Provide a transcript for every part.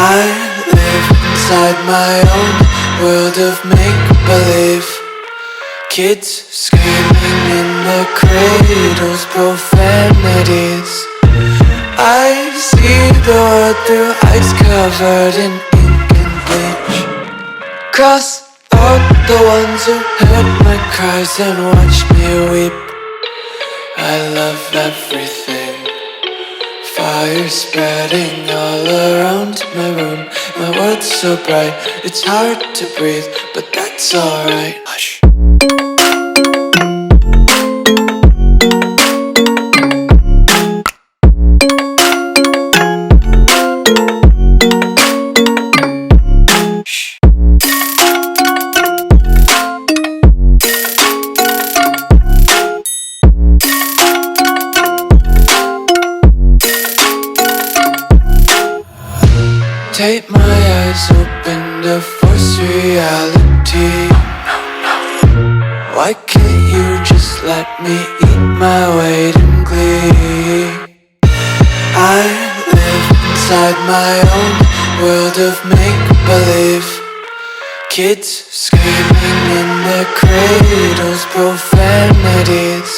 I live inside my own world of make-believe. Kids screaming in their cradles, profanities. I see the world through ice covered in ink and bleach. Cross out the ones who heard my cries and watched me weep. I love everything. Fire spreading all around my room. My world's so bright, it's hard to breathe, but that's alright. Hush. Tape my eyes open to force reality. Why can't you just let me eat my weight in glee? I live inside my own world of make-believe. Kids screaming in their cradles, profanities.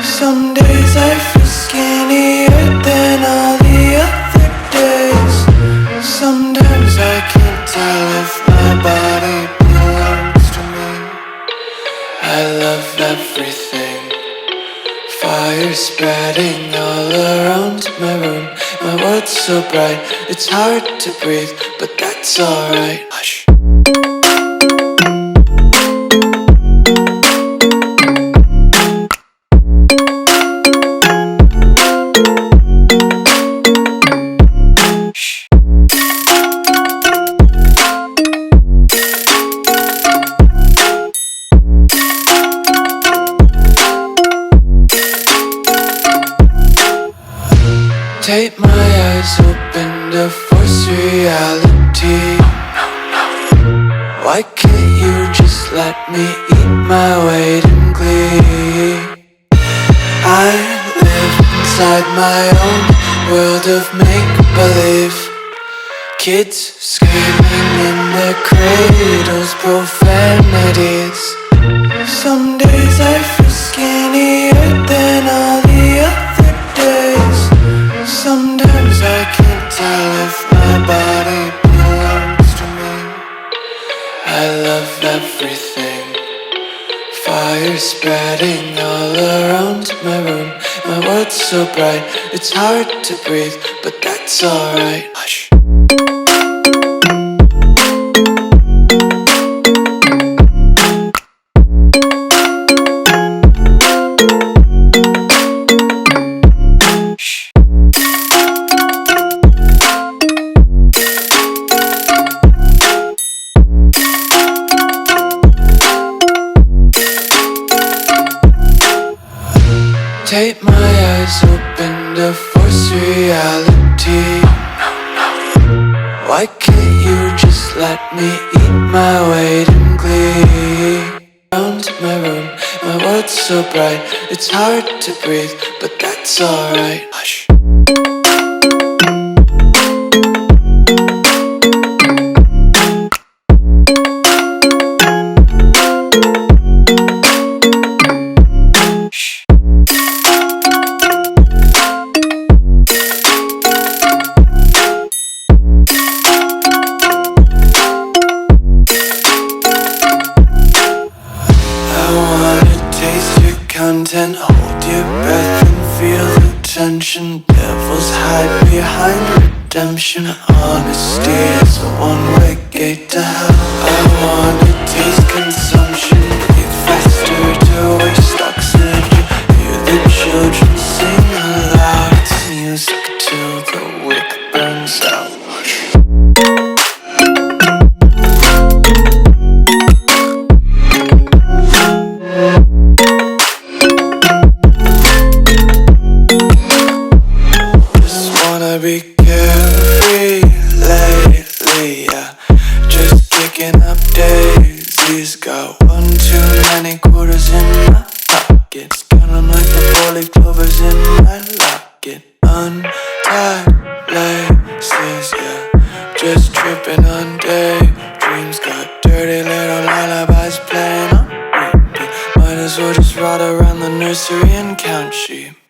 Some days I feel skinnier than all the other days. Sometimes I can't tell if my body belongs to me. I love everything. Fire spreading all around my room. My world's so bright, it's hard to breathe, but that's alright. Hush. Tape my eyes open to force reality. Why can't you just let me eat my weight in glee? I live inside my own world of make-believe. Kids screaming in their cradles, profanities. Some days I feel skinnier than all the other days. Sometimes I can't tell if my body belongs to me. I love everything. Fire spreading all around my room. My world's so bright, it's hard to breathe, but that's alright. Hush. Tape my eyes open to force reality. Why can't you just let me eat my weight in glee? Around my room, my world's so bright, it's hard to breathe, but that's alright. Hush. Content, hold your breath and feel the tension. Devils hide behind redemption. Honesty is a one-way gate to hell. I wanna taste consumption. Breathe faster to waste oxygen. Hear the children sing aloud. It's music till the wick burns out. Be carefree lately, yeah. Just kicking up daisies. Got one too many quarters in my pocket. trot around the nursery and count sheep.